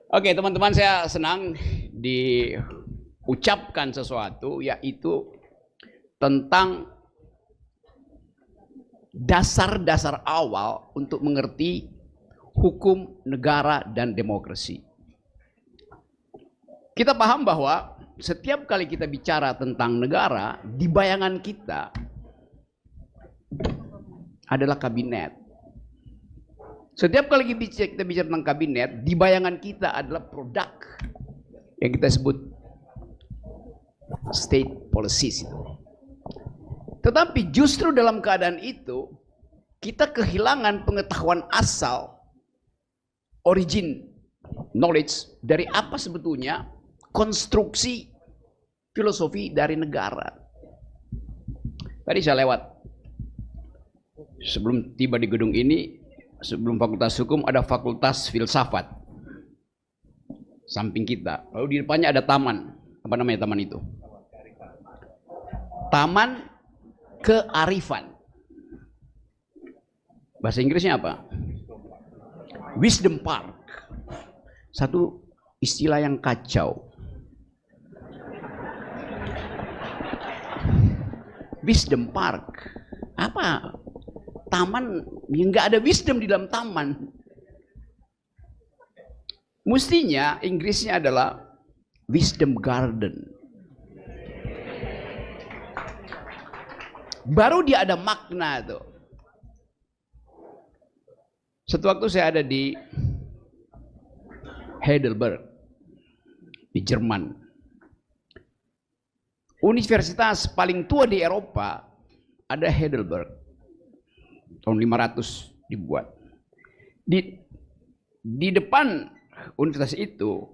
Oke, teman-teman, saya senang diucapkan sesuatu, yaitu tentang dasar-dasar awal untuk mengerti hukum negara dan demokrasi. Kita paham bahwa setiap kali kita bicara tentang negara, di bayangan kita adalah kabinet. Setiap kali kita bicara tentang kabinet, di bayangan kita adalah produk yang kita sebut state policies itu. Tetapi justru dalam keadaan itu, kita kehilangan pengetahuan asal, origin knowledge dari apa sebetulnya konstruksi filosofi dari negara. Tadi saya lewat, sebelum tiba di gedung ini, sebelum fakultas hukum ada fakultas filsafat samping kita. Lalu di depannya ada taman. Apa namanya taman itu? Taman Kearifan. Bahasa Inggrisnya apa? Wisdom Park. Satu istilah yang kacau. Wisdom Park. Apa? Taman yang nggak ada wisdom di dalam taman. Mestinya Inggrisnya adalah wisdom garden. Baru dia ada makna tuh. Suatu waktu saya ada di Heidelberg di Jerman. Universitas paling tua di Eropa ada Heidelberg. Tahun 500 dibuat. Di depan universitas itu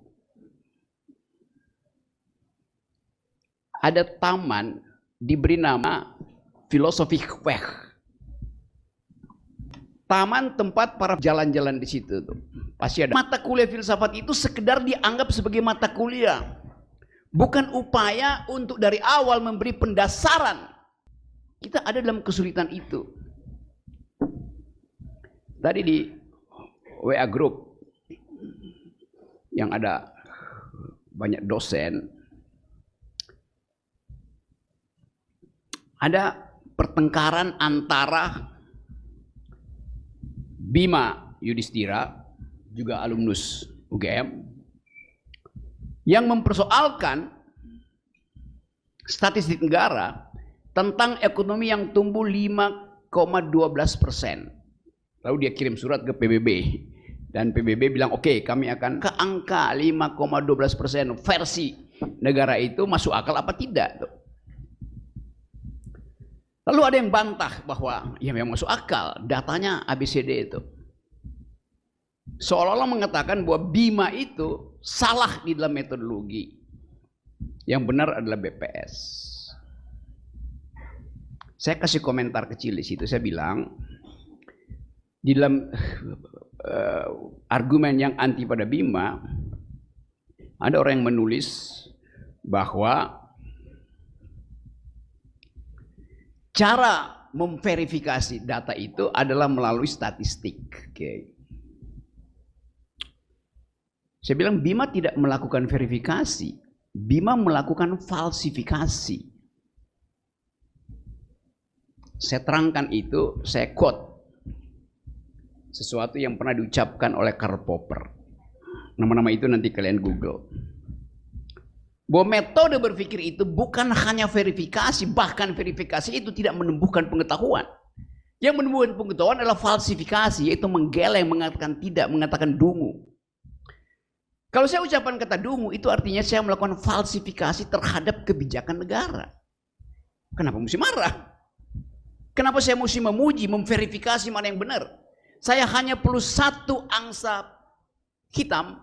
ada taman diberi nama Philosophic Weg. Taman tempat para jalan-jalan di situ tuh. Pasti ada. Mata kuliah filsafat itu sekedar dianggap sebagai mata kuliah. Bukan upaya untuk dari awal memberi pendasaran. Kita ada dalam kesulitan itu. Tadi di WA Group yang ada banyak dosen, ada pertengkaran antara Bima Yudhistira, juga alumnus UGM, yang mempersoalkan statistik negara tentang ekonomi yang tumbuh 5,12%. Lalu dia kirim surat ke PBB. Dan PBB bilang, oke, kami akan ke angka 5,12% versi negara itu masuk akal apa tidak. Tuh. Lalu ada yang bantah bahwa ya memang masuk akal, datanya ABCD itu. Seolah-olah mengatakan bahwa Bima itu salah di dalam metodologi. Yang benar adalah BPS. Saya kasih komentar kecil di situ, saya bilang, di dalam argumen yang anti pada Bima, ada orang yang menulis bahwa cara memverifikasi data itu adalah melalui statistik. Okay. Saya bilang Bima tidak melakukan verifikasi, Bima melakukan falsifikasi. Saya terangkan itu, saya quote sesuatu yang pernah diucapkan oleh Karl Popper. Nama-nama itu nanti kalian Google. Bahwa metode berpikir itu bukan hanya verifikasi, bahkan verifikasi itu tidak menumbuhkan pengetahuan. Yang menumbuhkan pengetahuan adalah falsifikasi, yaitu menggeleng, mengatakan tidak, mengatakan dungu. Kalau saya ucapan kata dungu, itu artinya saya melakukan falsifikasi terhadap kebijakan negara. Kenapa mesti marah? Kenapa saya mesti memuji, memverifikasi mana yang benar? Saya hanya perlu satu angsa hitam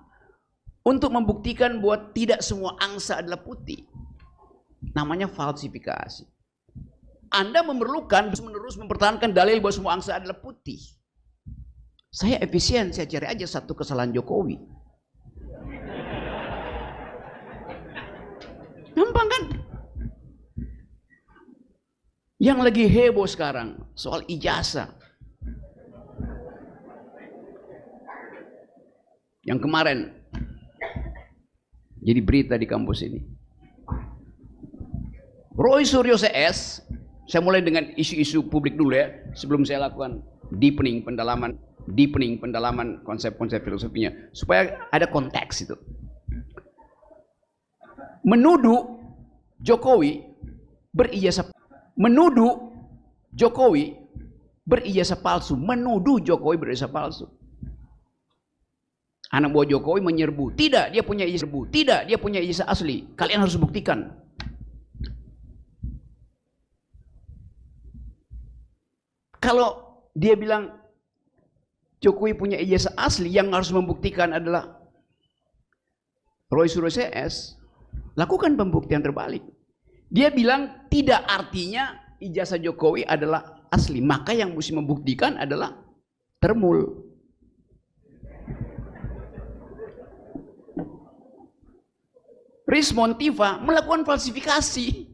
untuk membuktikan bahwa tidak semua angsa adalah putih. Namanya falsifikasi. Anda memerlukan terus-menerus mempertahankan dalil bahwa semua angsa adalah putih. Saya efisien, saya cari aja satu kesalahan Jokowi. Gampang kan? Yang lagi heboh sekarang soal ijazah. Yang kemarin Jadi berita di kampus ini. Roy Suryo CS, saya mulai dengan isu-isu publik dulu ya, sebelum saya lakukan deepening pendalaman konsep-konsep filosofinya, supaya ada konteks itu. Menuduh Jokowi berijazah palsu, Anak buah Jokowi menyerbu, tidak, dia punya ijazah asli. Kalian harus buktikan. Kalau dia bilang Jokowi punya ijazah asli, yang harus membuktikan adalah Roy Suryo CS, lakukan pembuktian terbalik. Dia bilang tidak, artinya ijazah Jokowi adalah asli, maka yang mesti membuktikan adalah Termul. Rismon Tiva melakukan falsifikasi.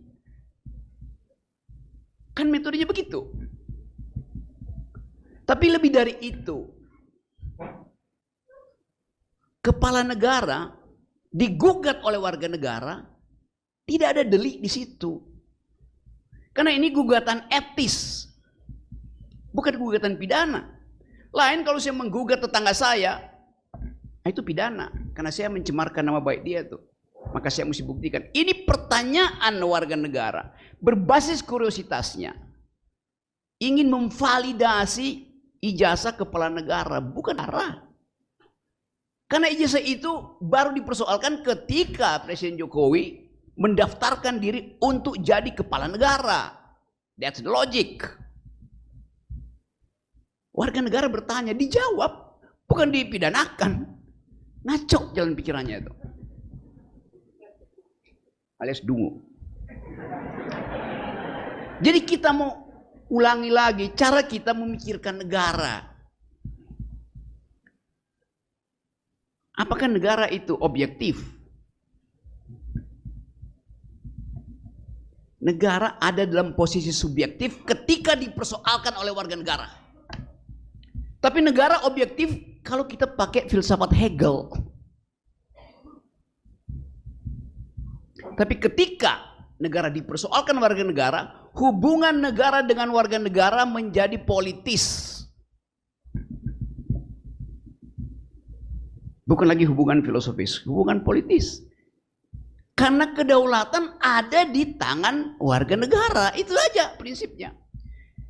Kan metodenya begitu. Tapi lebih dari itu, kepala negara digugat oleh warga negara, tidak ada delik di situ. Karena ini gugatan etis, bukan gugatan pidana. Lain kalau saya menggugat tetangga saya, itu pidana, karena saya mencemarkan nama baik dia tuh. Maka saya mesti buktikan. Ini pertanyaan warga negara berbasis kuriositasnya, ingin memvalidasi ijazah kepala negara, bukan arah. Karena ijazah itu baru dipersoalkan ketika Presiden Jokowi mendaftarkan diri untuk jadi kepala negara. That's the logic. Warga negara bertanya, dijawab, bukan dipidanakan. Ngacok jalan pikirannya itu. Alias dungu. Jadi kita mau ulangi lagi cara kita memikirkan negara. Apakah negara itu objektif? Negara ada dalam posisi subjektif ketika dipersoalkan oleh warga negara. Tapi negara objektif kalau kita pakai filsafat Hegel. Tapi ketika negara dipersoalkan warga negara, hubungan negara dengan warga negara menjadi politis. Bukan lagi hubungan filosofis, hubungan politis. Karena kedaulatan ada di tangan warga negara, itu aja prinsipnya.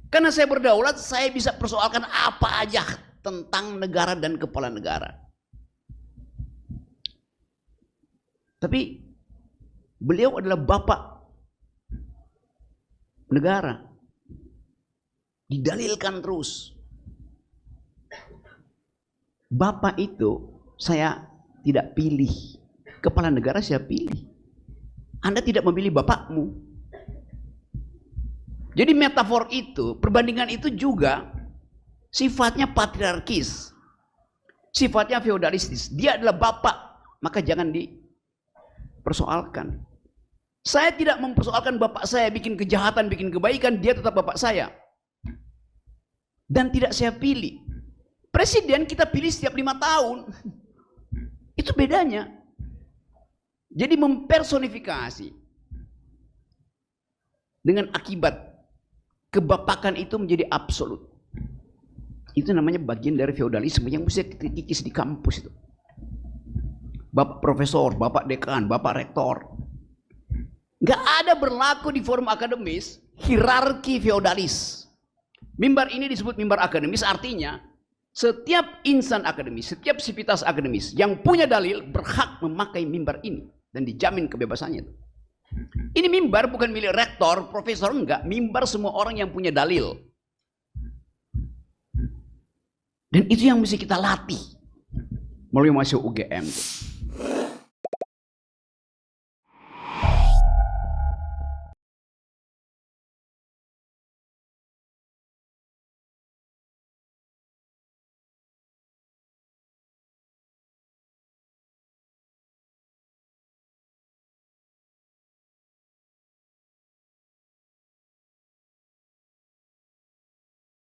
Karena saya berdaulat, saya bisa persoalkan apa aja tentang negara dan kepala negara. Tapi beliau adalah bapak negara. Didalilkan terus. Bapak itu saya tidak pilih. Kepala negara saya pilih. Anda tidak memilih bapakmu. Jadi metafor itu, perbandingan itu juga sifatnya patriarkis. Sifatnya feodalistis. Dia adalah bapak, maka jangan dipersoalkan. Saya tidak mempersoalkan bapak saya bikin kejahatan, bikin kebaikan, dia tetap bapak saya. Dan tidak saya pilih. Presiden kita pilih setiap 5 tahun. Itu bedanya. Jadi mempersonifikasi. Dengan akibat kebapakan itu menjadi absolut. Itu namanya bagian dari feodalisme yang mesti dikikis di kampus itu. Bapak profesor, bapak dekan, bapak rektor. Gak ada berlaku di forum akademis hierarki feodalis. Mimbar ini disebut mimbar akademis, artinya setiap insan akademis, setiap sivitas akademis yang punya dalil berhak memakai mimbar ini dan dijamin kebebasannya. Ini mimbar bukan milik rektor, profesor, enggak. Mimbar semua orang yang punya dalil. Dan itu yang mesti kita latih melalui masuk UGM.